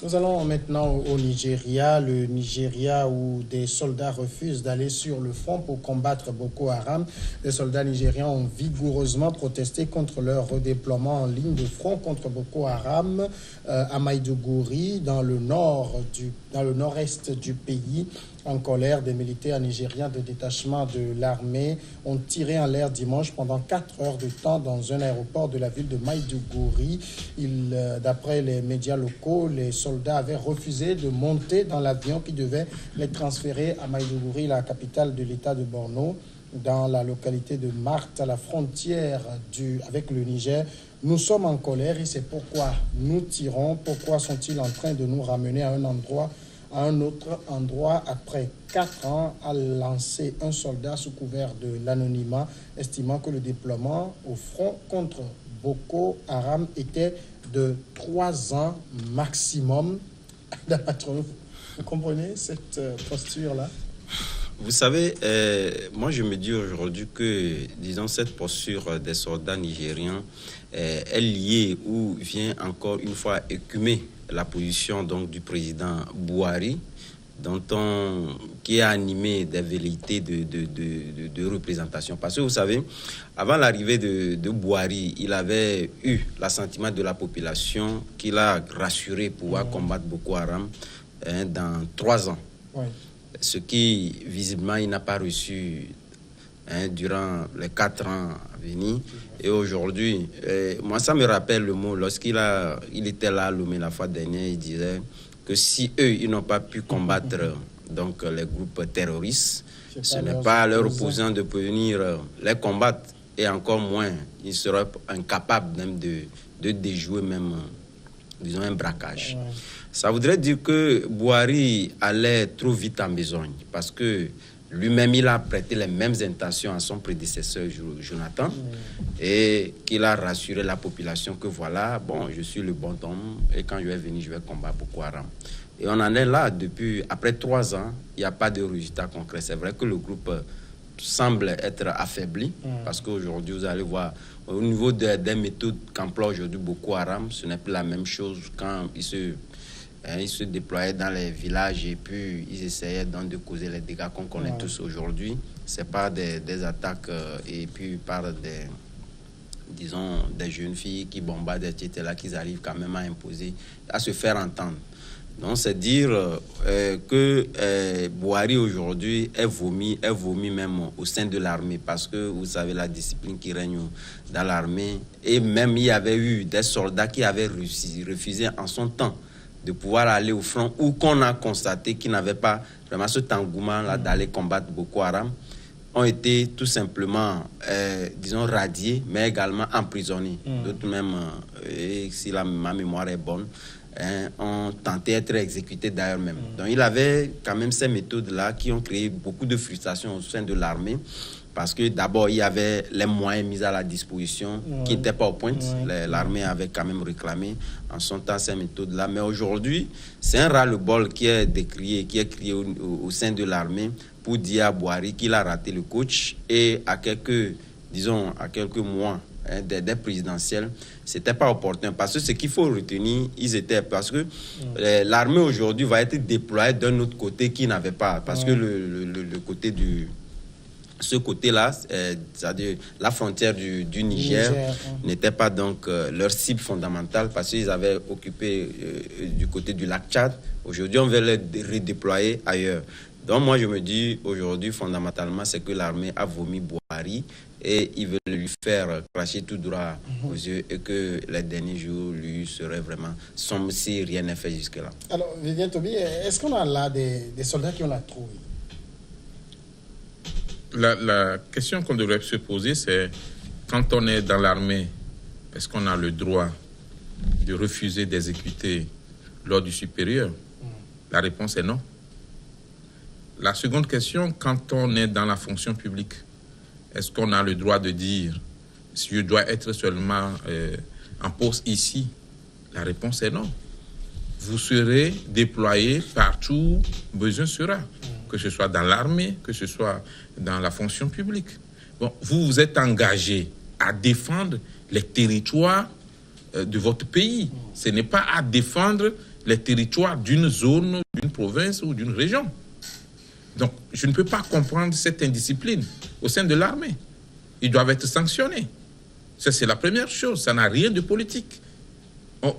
Nous allons maintenant au Nigeria. Le Nigeria où des soldats refusent d'aller sur le front pour combattre Boko Haram. Les soldats nigériens ont vigoureusement protesté contre leur redéploiement en ligne de front contre Boko Haram à Maïdougouri, dans le nord-est du pays. En colère, des militaires nigériens de détachement de l'armée ont tiré en l'air dimanche pendant 4 heures de temps dans un aéroport de la ville de Maïdougouri. D'après les médias locaux, les soldats avaient refusé de monter dans l'avion qui devait les transférer à Maïdougouri, la capitale de l'état de Borno, dans la localité de Marthe, à la frontière avec le Niger. Nous sommes en colère et c'est pourquoi nous tirons. Pourquoi sont-ils en train de nous ramener à un autre endroit après 4 ans, a lancé un soldat sous couvert de l'anonymat, estimant que le déploiement au front contre Boko Haram était de 3 ans maximum. Vous comprenez cette posture-là? Vous savez, moi je me dis aujourd'hui que, disons, cette posture des soldats nigériens est liée ou vient encore une fois écumer la position donc du président Buhari, qui a animé des velléités de représentation. Parce que vous savez, avant l'arrivée de Buhari, il avait eu l'assentiment de la population qu'il a rassuré pouvoir combattre Boko Haram dans 3 ans. Oui. Ce qui, visiblement, il n'a pas reçu durant les 4 ans à venir. Et aujourd'hui, moi, ça me rappelle le mot, lorsqu'il était là à Lomé la fois dernière, il disait que si eux, ils n'ont pas pu combattre donc, les groupes terroristes, ce n'est pas à leurs opposants de venir les combattre. Et encore moins, ils seraient incapables même de déjouer même, disons, un braquage. Ouais. Ça voudrait dire que Buhari allait trop vite en besogne, parce que lui-même, il a prêté les mêmes intentions à son prédécesseur Jonathan, et qu'il a rassuré la population que voilà, bon, je suis le bon homme, et quand je vais venir, je vais combattre Boko Haram. Et on en est là depuis, après 3 ans, il n'y a pas de résultat concret. C'est vrai que le groupe semble être affaibli, parce qu'aujourd'hui, vous allez voir, au niveau des méthodes qu'emploie aujourd'hui Boko Haram, ce n'est plus la même chose quand ils se déployaient dans les villages et puis ils essayaient donc de causer les dégâts qu'on connaît tous aujourd'hui. C'est par des attaques et puis par des jeunes filles qui bombardent, etc., qu'ils arrivent quand même à imposer, à se faire entendre. Donc, c'est dire que Buhari aujourd'hui est vomi même au sein de l'armée, parce que vous savez la discipline qui règne dans l'armée. Et même il y avait eu des soldats qui avaient refusé en son temps de pouvoir aller au front, ou qu'on a constaté qu'ils n'avaient pas vraiment cet engouement-là d'aller combattre Boko Haram, ont été tout simplement, disons, radiés, mais également emprisonnés. D'autres même, si ma mémoire est bonne, ont tenté d'être exécutés d'ailleurs même. Donc il avait quand même ces méthodes-là qui ont créé beaucoup de frustration au sein de l'armée, parce que d'abord il y avait les moyens mis à la disposition qui n'étaient pas au point. L'armée avait quand même réclamé en son temps ces méthodes-là, mais aujourd'hui c'est un ras-le-bol qui est décrié, qui est crié au sein de l'armée pour dire à Buhari qu'il a raté le coach, et à quelques mois des présidentielles, c'était pas opportun, parce que ce qu'il faut retenir, parce que l'armée aujourd'hui va être déployée d'un autre côté qui n'avait pas, parce que le côté ce côté-là, c'est-à-dire la frontière du Niger, n'était pas donc leur cible fondamentale, parce qu'ils avaient occupé du côté du lac Tchad. Aujourd'hui, on veut les redéployer ailleurs. Donc moi, je me dis aujourd'hui, fondamentalement, c'est que l'armée a vomi Buhari et ils veulent lui faire cracher tout droit aux yeux, et que les derniers jours lui seraient vraiment sombres si rien n'est fait jusque-là. Alors, Vivien Toby, est-ce qu'on a là des soldats qui ont la trouille? La question qu'on devrait se poser, c'est quand on est dans l'armée, est-ce qu'on a le droit de refuser d'exécuter l'ordre du supérieur? La réponse est non. La seconde question, quand on est dans la fonction publique, est-ce qu'on a le droit de dire si je dois être seulement en poste ici? La réponse est non. Vous serez déployé partout où besoin sera, que ce soit dans l'armée, que ce soit dans la fonction publique. Bon, vous vous êtes engagé à défendre les territoires de votre pays. Ce n'est pas à défendre les territoires d'une zone, d'une province ou d'une région. Donc, je ne peux pas comprendre cette indiscipline au sein de l'armée. Ils doivent être sanctionnés. Ça, c'est la première chose. Ça n'a rien de politique.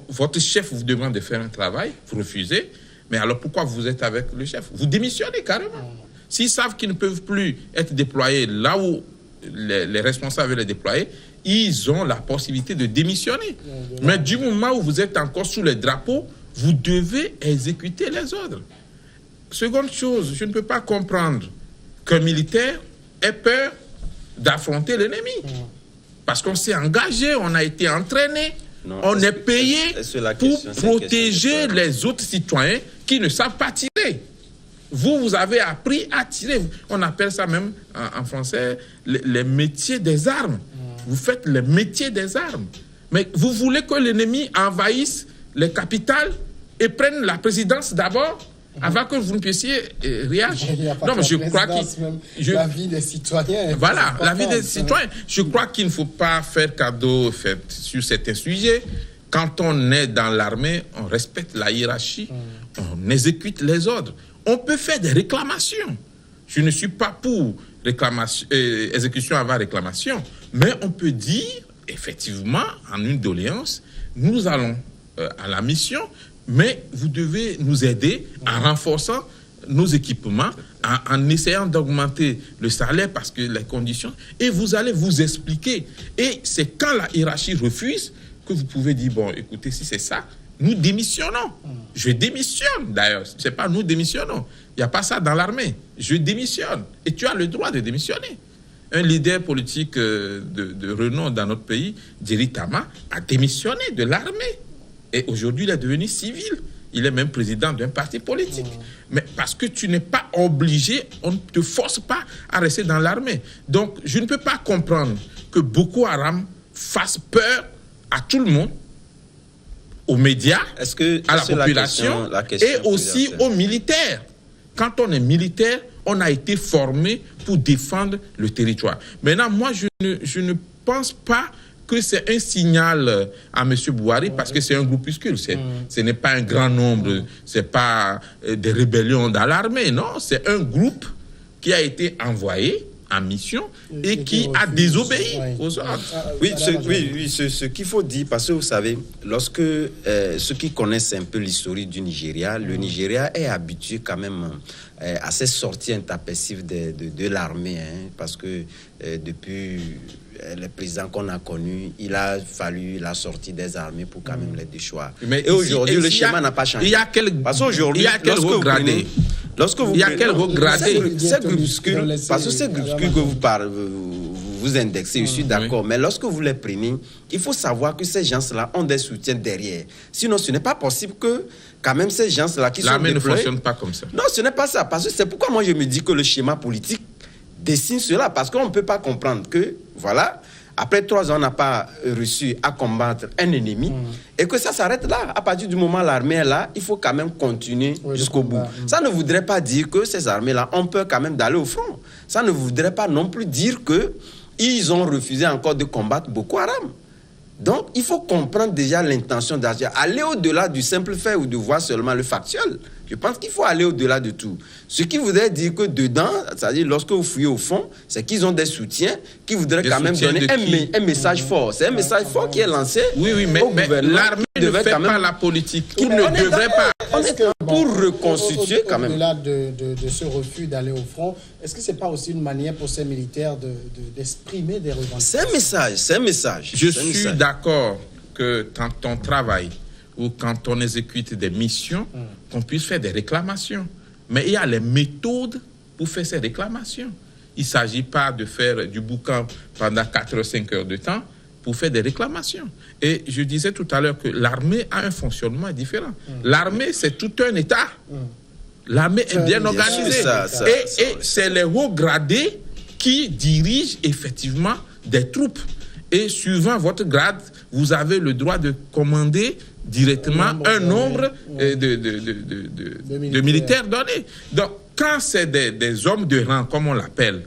Votre chef vous demande de faire un travail, vous refusez. Mais alors, pourquoi vous êtes avec le chef? Vous démissionnez carrément. S'ils savent qu'ils ne peuvent plus être déployés là où les responsables veulent les déployer, ils ont la possibilité de démissionner. Mais du moment où vous êtes encore sous les drapeaux, vous devez exécuter les ordres. Seconde chose, je ne peux pas comprendre qu'un militaire ait peur d'affronter l'ennemi. Parce qu'on s'est engagé, on a été entraîné, on est payé pour protéger les autres citoyens qui ne savent pas tirer. Vous avez appris à tirer. On appelle ça même en français les métiers des armes. Vous faites les métiers des armes. Mais vous voulez que l'ennemi envahisse les capitales et prenne la présidence d'abord avant que vous ne puissiez réagir. Non, mais je crois que la vie des citoyens. Voilà, la vie des citoyens. Je crois qu'il ne faut pas faire cadeau sur certains sujets. Quand on est dans l'armée, on respecte la hiérarchie, on exécute les ordres. On peut faire des réclamations. Je ne suis pas pour exécution avant réclamation, mais on peut dire, effectivement, en une doléance, nous allons à la mission, mais vous devez nous aider en renforçant nos équipements, en essayant d'augmenter le salaire parce que les conditions, et vous allez vous expliquer. Et c'est quand la hiérarchie refuse que vous pouvez dire, bon, écoutez, si c'est ça, nous démissionnons. Je démissionne, d'ailleurs. Ce n'est pas nous démissionnons. Il n'y a pas ça dans l'armée. Je démissionne. Et tu as le droit de démissionner. Un leader politique de renom dans notre pays, Djeri Tama, a démissionné de l'armée. Et aujourd'hui, il est devenu civil. Il est même président d'un parti politique. Mais parce que tu n'es pas obligé, on ne te force pas à rester dans l'armée. Donc, je ne peux pas comprendre que Boko Haram fasse peur à tout le monde, aux médias, à la population et aussi aux militaires. Quand on est militaire, on a été formé pour défendre le territoire. Maintenant, moi, je ne pense pas que c'est un signal à M. Bouhari parce que c'est un groupuscule. Ce n'est pas un grand nombre, ce n'est pas des rébellions dans l'armée, non. C'est un groupe qui a été envoyé en mission et qui a désobéi aux ordres. Oui, ce qu'il faut dire, parce que vous savez, lorsque ceux qui connaissent un peu l'historique du Nigeria, le Nigeria est habitué quand même à ces sorties intempestives de l'armée, parce que depuis les présidents qu'on a connus, il a fallu la sortie des armées pour quand même les déchoir. Mais et aujourd'hui, le schéma n'a pas changé. Parce qu'aujourd'hui, lorsque vous regardez ces groupuscules, parce que ces groupuscules que vous indexez, je suis d'accord, mais lorsque vous les prenez, il faut savoir que ces gens-là ont des soutiens derrière. Sinon, ce n'est pas possible que quand même ces gens-là qui sont déployés... L'armée ne fonctionne pas comme ça. Non, ce n'est pas ça, parce que c'est pourquoi moi je me dis que le schéma politique dessine cela, parce qu'on ne peut pas comprendre que, voilà, après 3 ans, on n'a pas réussi à combattre un ennemi, et que ça s'arrête là. À partir du moment où l'armée est là, il faut quand même continuer jusqu'au bout. Ça ne voudrait pas dire que ces armées-là ont peur quand même d'aller au front. Ça ne voudrait pas non plus dire qu'ils ont refusé encore de combattre Boko Haram. Donc, il faut comprendre déjà l'intention d'agir. Aller au-delà du simple fait ou de voir seulement le factuel. Je pense qu'il faut aller au-delà de tout. Ce qui voudrait dire que dedans, c'est-à-dire lorsque vous fouillez au fond, c'est qu'ils ont des soutiens qui voudraient quand même donner un message fort. C'est un message fort qui est lancé. Oui, mais l'armée ne fait pas la politique. Il ne devrait pas. Pour reconstituer quand même. Au-delà de ce refus d'aller au front, est-ce que ce n'est pas aussi une manière pour ces militaires d'exprimer des revendications? C'est un message. Je suis d'accord que quand on travaille ou quand on exécute des missions, qu'on puisse faire des réclamations. Mais il y a les méthodes pour faire ces réclamations. Il ne s'agit pas de faire du boucan pendant 4 ou 5 heures de temps pour faire des réclamations. Et je disais tout à l'heure que l'armée a un fonctionnement différent. L'armée, c'est tout un État. L'armée est bien organisée. Et c'est les hauts gradés qui dirigent effectivement des troupes. Et suivant votre grade, vous avez le droit de commander directement un nombre de militaires donnés. Donc, quand c'est des hommes de rang, comme on l'appelle,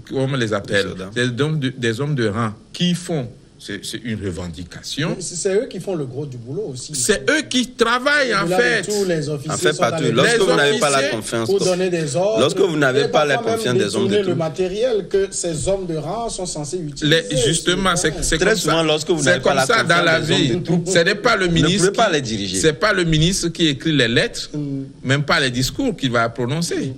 comme on les appelle, des hommes de rang qui font c'est une revendication. C'est eux qui font le gros du boulot aussi. C'est eux qui travaillent, en fait. Tous les officiers En fait, sont pas dans tout. les Lorsque vous n'avez pas la officiers, confiance, pour donner des ordres, lorsque vous n'avez pas la parfois confiance même des hommes de détourner tout. le matériel que ces hommes de rang sont censés utiliser. Justement, c'est Très comme souvent, ça. lorsque vous C'est n'avez pas comme la ça dans la confiance des vie. hommes de tout, Ce n'est pas le vous ne ministre pouvez pas les diriger. C'est pas le ministre qui écrit les lettres, même pas les discours qu'il va prononcer.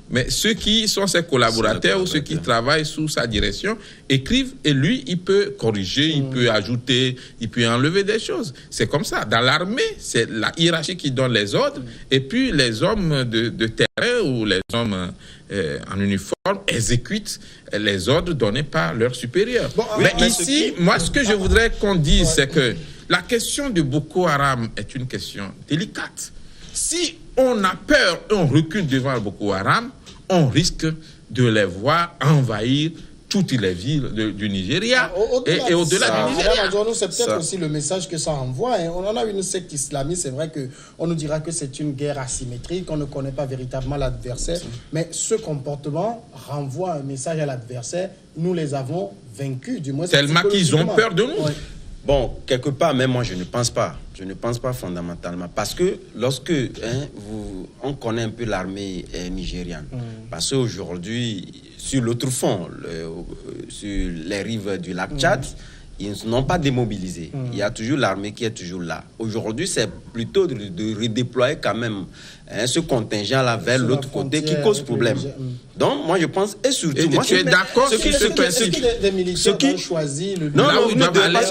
Mais ceux qui sont ses collaborateurs ou ceux qui travaillent sous sa direction écrivent et lui, il peut corriger, il peut ajouter, il peut enlever des choses. C'est comme ça. Dans l'armée, c'est la hiérarchie qui donne les ordres et puis les hommes de terrain ou les hommes en uniforme exécutent les ordres donnés par leurs supérieurs. Bon, mais ici, moi, ce que je voudrais qu'on dise, c'est que la question de Boko Haram est une question délicate. Si on a peur, on recule devant Boko Haram, on risque de les voir envahir toutes les villes du Nigeria et au-delà du Nigeria. C'est peut-être aussi le message que ça envoie. On en a une secte islamiste, c'est vrai qu'on nous dira que c'est une guerre asymétrique, on ne connaît pas véritablement l'adversaire, mais ce comportement renvoie un message à l'adversaire. Nous les avons vaincus, du moins. Tellement qu'ils ont peur de nous. Ouais. Bon, quelque part, même moi, je ne pense pas. Je ne pense pas fondamentalement. Parce que lorsque on connaît un peu l'armée nigériane, parce qu'aujourd'hui, sur l'autre front, sur les rives du lac Tchad, ils n'ont pas démobilisé. Il y a toujours l'armée qui est toujours là. Aujourd'hui, c'est plutôt de redéployer quand même ce contingent-là vers l'autre côté qui cause problème. Donc, moi, je pense, et surtout... Et moi, tu es d'accord sur ce principe? Des militaires ont choisi le... Non,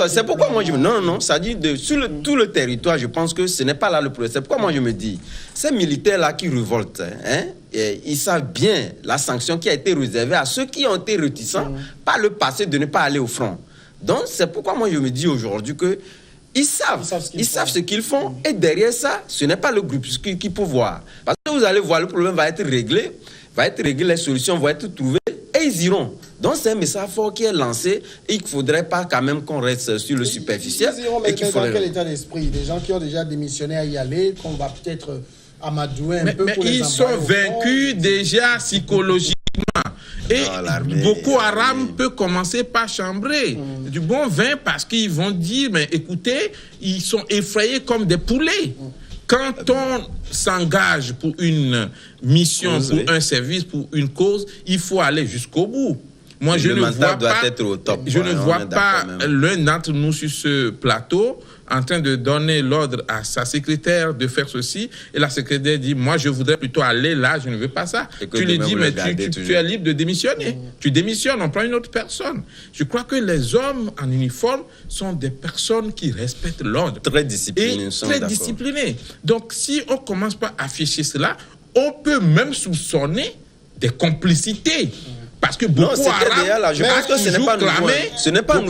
c'est pourquoi moi je me... Non, ça dit sur tout le territoire, je pense que ce n'est pas là le problème. C'est pourquoi moi je me dis, ces militaires-là qui révoltent, ils savent bien la sanction qui a été réservée à ceux qui ont été réticents par le passé de ne pas aller au front. Donc, c'est pourquoi moi je me dis aujourd'hui que ils savent ce qu'ils font. Et derrière ça, ce n'est pas le groupe qui peut voir. Parce que vous allez voir, le problème va être réglé, les solutions vont être trouvées et ils iront. Donc, c'est un message fort qui est lancé et il ne faudrait pas quand même qu'on reste sur le superficiel. Ils iront, mais dans quel état d'esprit? Des gens qui ont déjà démissionné à y aller, qu'on va peut-être amadouer un peu pour les envoyer. Ils sont vaincus déjà psychologiquement. Et Boko Haram peut commencer par chambrer du bon vin parce qu'ils vont dire, mais écoutez, ils sont effrayés comme des poulets. Quand on s'engage pour une mission, pour un service, pour une cause, il faut aller jusqu'au bout. Moi, je ne vois pas l'un d'entre nous sur ce plateau en train de donner l'ordre à sa secrétaire de faire ceci, et la secrétaire dit, moi, je voudrais plutôt aller là, je ne veux pas ça. Tu lui dis, mais tu es libre de démissionner. Tu démissionnes, on prend une autre personne. Je crois que les hommes en uniforme sont des personnes qui respectent l'ordre. Très disciplinés. Très disciplinés. Donc, si on commence par afficher cela, on peut même soupçonner des complicités. Parce que Boko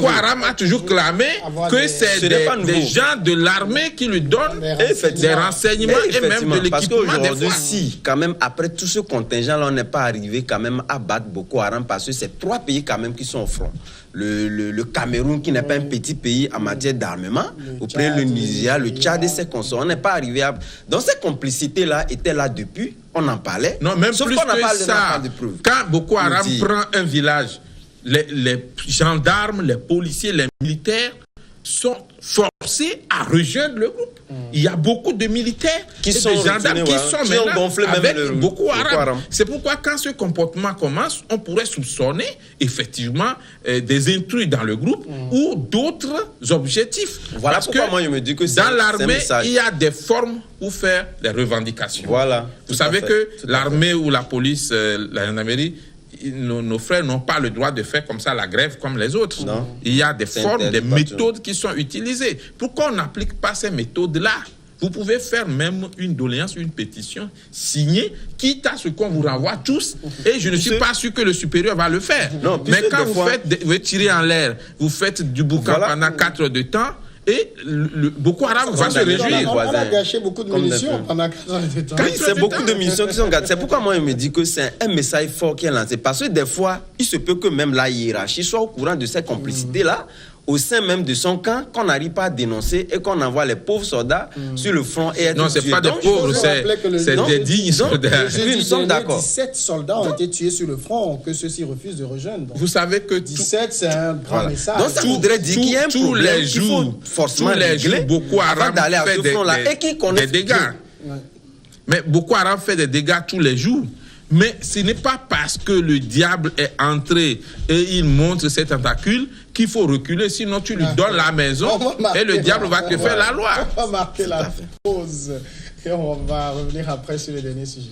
Haram a toujours clamé que c'est des gens de l'armée qui lui donnent des renseignements et même de l'équipement. Parce qu'aujourd'hui, si, quand même, après tout ce contingent-là, on n'est pas arrivé quand même à battre Boko Haram, parce que c'est 3 pays quand même qui sont au front. Le Cameroun, qui n'est pas un petit pays en matière d'armement, auprès le Nigeria, le Tchad et ses consorts. On n'est pas arrivé à... Donc, ces complicités-là étaient là depuis, on en parlait. Non, même plus que ça, quand Boko Haram prend un village, les gendarmes, les policiers, les militaires sont forcés à rejoindre le groupe. Il y a beaucoup de militaires et de gendarmes qui sont maintenant avec Boko Haram. C'est pourquoi quand ce comportement commence, on pourrait soupçonner effectivement des intrus dans le groupe ou d'autres objectifs. Voilà pourquoi moi je me dis que dans l'armée, il y a des formes pour faire des revendications. Voilà. Vous savez que l'armée ou la police, la gendarmerie, nos frères n'ont pas le droit de faire comme ça la grève comme les autres. Non. Il y a des formes, des méthodes qui sont utilisées. Pourquoi on n'applique pas ces méthodes-là? Vous pouvez faire même une doléance, une pétition signée, quitte à ce qu'on vous renvoie tous. Et je ne suis pas sûr que le supérieur va le faire. Non, mais quand vous tirez en l'air, vous faites du boucan pendant 4 heures de temps, et Boko Haram va se réjouir. On a gâché beaucoup de munitions pendant 4 ans de temps. Oui, c'est beaucoup de munitions qui sont gâchées. C'est pourquoi moi je me dis que c'est un message fort qui est lancé. Parce que des fois, il se peut que même la hiérarchie soit au courant de cette complicité-là, au sein même de son camp qu'on n'arrive pas à dénoncer et qu'on envoie les pauvres soldats sur le front et être Non, c'est tués. pas des Donc, pauvres, je c'est rappelais que le des dignes soldats. Oui, nous sommes d'accord. 17 soldats ont été tués sur le front, que ceux-ci refusent de rejoindre. Donc, Vous savez que 17, c'est un grand Voilà. message. Donc ça voudrait dire qu'il y a un tous problème les qu'il jours, faut forcément tous les régler jours, Boko avant Haram d'aller à fait ce front-là et qui connaît des dégâts. Ouais. Mais Boko Haram fait des dégâts tous les jours. Mais ce n'est pas parce que le diable est entré et il montre ses tentacules qu'il faut reculer, sinon tu lui donnes la maison et le diable va te faire la loi. On va marquer la pause et on va revenir après sur les derniers sujets.